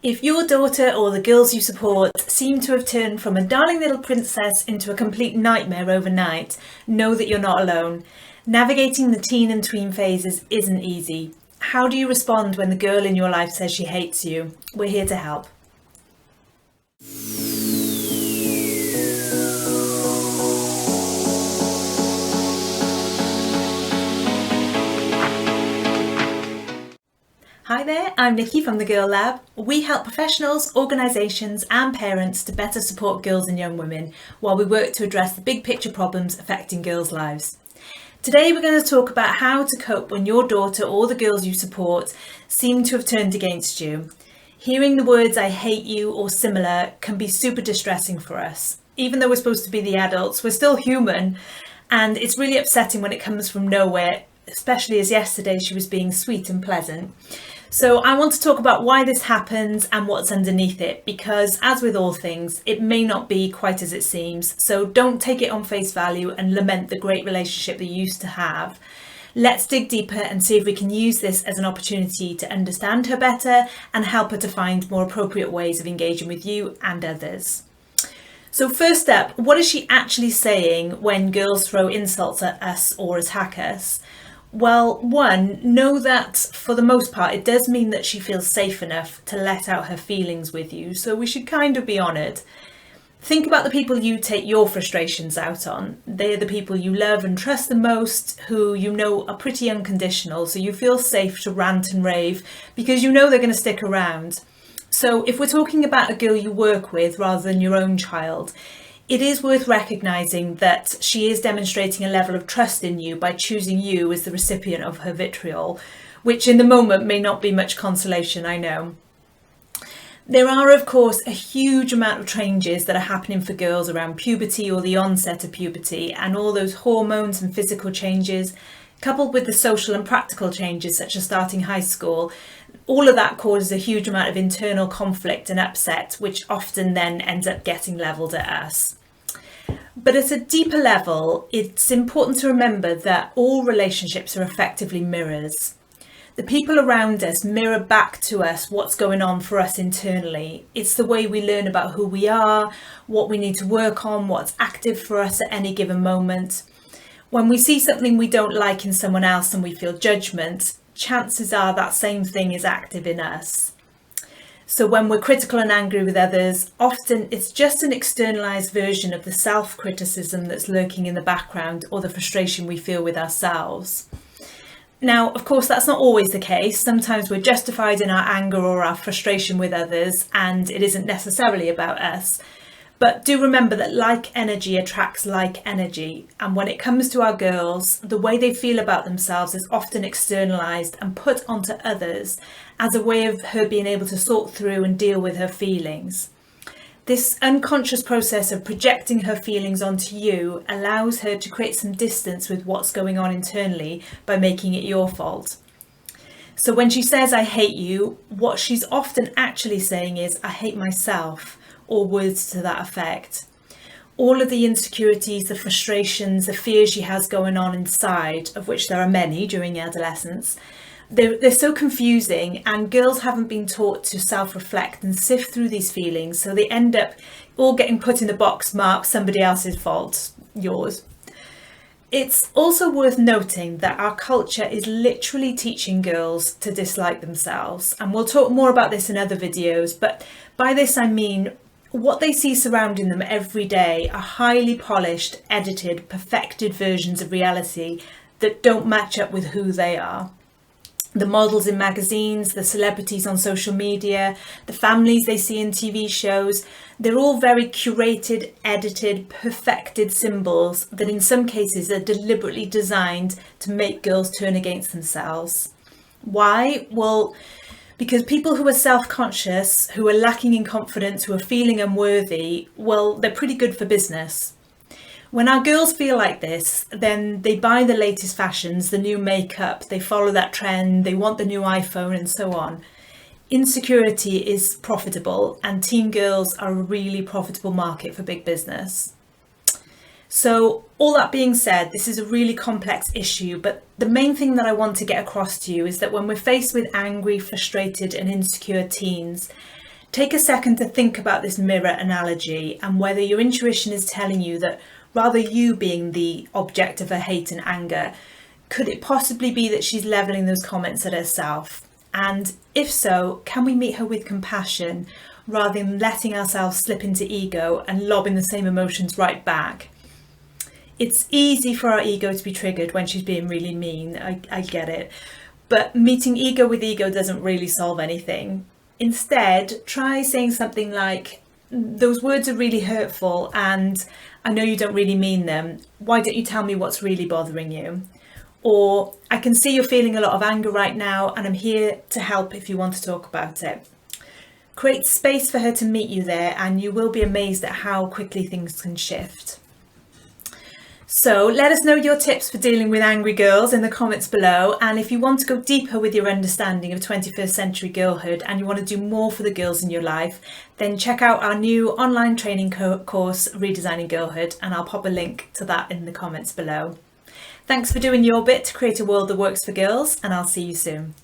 If your daughter or the girls you support seem to have turned from a darling little princess into a complete nightmare overnight, know that you're not alone. Navigating the teen and tween phases isn't easy. How do you respond when the girl in your life says she hates you? We're here to help. Hi there, I'm Nikki from the Girl Lab. We help professionals, organisations and parents to better support girls and young women while we work to address the big picture problems affecting girls' lives. Today we're going to talk about how to cope when your daughter or the girls you support seem to have turned against you. Hearing the words "I hate you" or similar can be super distressing for us. Even though we're supposed to be the adults, we're still human, and it's really upsetting when it comes from nowhere, especially as yesterday she was being sweet and pleasant. So I want to talk about why this happens and what's underneath it, because as with all things, it may not be quite as it seems. So don't take it on face value and lament the great relationship that you used to have. Let's dig deeper and see if we can use this as an opportunity to understand her better and help her to find more appropriate ways of engaging with you and others. So first up, what is she actually saying when girls throw insults at us or attack us? Well, one, know that for the most part it does mean that she feels safe enough to let out her feelings with you, so we should kind of be honoured. Think about the people you take your frustrations out on. They're the people you love and trust the most, who you know are pretty unconditional, so you feel safe to rant and rave because you know they're going to stick around. So if we're talking about a girl you work with rather than your own child, it is worth recognising that she is demonstrating a level of trust in you by choosing you as the recipient of her vitriol, which in the moment may not be much consolation, I know. There are, of course, a huge amount of changes that are happening for girls around puberty or the onset of puberty, and all those hormones and physical changes, coupled with the social and practical changes such as starting high school. All of that causes a huge amount of internal conflict and upset, which often then ends up getting levelled at us. But at a deeper level, it's important to remember that all relationships are effectively mirrors. The people around us mirror back to us what's going on for us internally. It's the way we learn about who we are, what we need to work on, what's active for us at any given moment. When we see something we don't like in someone else and we feel judgment, chances are that same thing is active in us. So when we're critical and angry with others, often it's just an externalized version of the self-criticism that's lurking in the background, or the frustration we feel with ourselves. Now, of course, that's not always the case. Sometimes we're justified in our anger or our frustration with others, and it isn't necessarily about us. But do remember that like energy attracts like energy, and when it comes to our girls, the way they feel about themselves is often externalised and put onto others as a way of her being able to sort through and deal with her feelings. This unconscious process of projecting her feelings onto you allows her to create some distance with what's going on internally by making it your fault. So when she says "I hate you," what she's often actually saying is "I hate myself," or words to that effect. All of the insecurities, the frustrations, the fears she has going on inside, of which there are many during adolescence, they're so confusing, and girls haven't been taught to self-reflect and sift through these feelings, so they end up all getting put in the box marked "somebody else's fault, yours." It's also worth noting that our culture is literally teaching girls to dislike themselves, and we'll talk more about this in other videos, but by this I mean what they see surrounding them every day are highly polished, edited, perfected versions of reality that don't match up with who they are. The models in magazines, the celebrities on social media, the families they see in TV shows, they're all very curated, edited, perfected symbols that in some cases are deliberately designed to make girls turn against themselves. Why? Well, because people who are self-conscious, who are lacking in confidence, who are feeling unworthy, well, they're pretty good for business. When our girls feel like this, then they buy the latest fashions, the new makeup, they follow that trend, they want the new iPhone and so on. Insecurity is profitable, and teen girls are a really profitable market for big business. So all that being said, this is a really complex issue, but the main thing that I want to get across to you is that when we're faced with angry, frustrated and insecure teens, Take a second to think about this mirror analogy and whether your intuition is telling you that rather you being the object of her hate and anger, could it possibly be that she's levelling those comments at herself? And if so, can we meet her with compassion rather than letting ourselves slip into ego and lobbing the same emotions right back? It's easy for our ego to be triggered when she's being really mean, I get it. But meeting ego with ego doesn't really solve anything. Instead, try saying something like, those words are really hurtful and I know you don't really mean them. Why don't you tell me what's really bothering you? Or, I can see you're feeling a lot of anger right now and I'm here to help if you want to talk about it. Create space for her to meet you there and you will be amazed at how quickly things can shift. So let us know your tips for dealing with angry girls in the comments below, and if you want to go deeper with your understanding of 21st century girlhood and you want to do more for the girls in your life, then check out our new online training course Redesigning Girlhood, and I'll pop a link to that in the comments below. Thanks for doing your bit to create a world that works for girls, and I'll see you soon.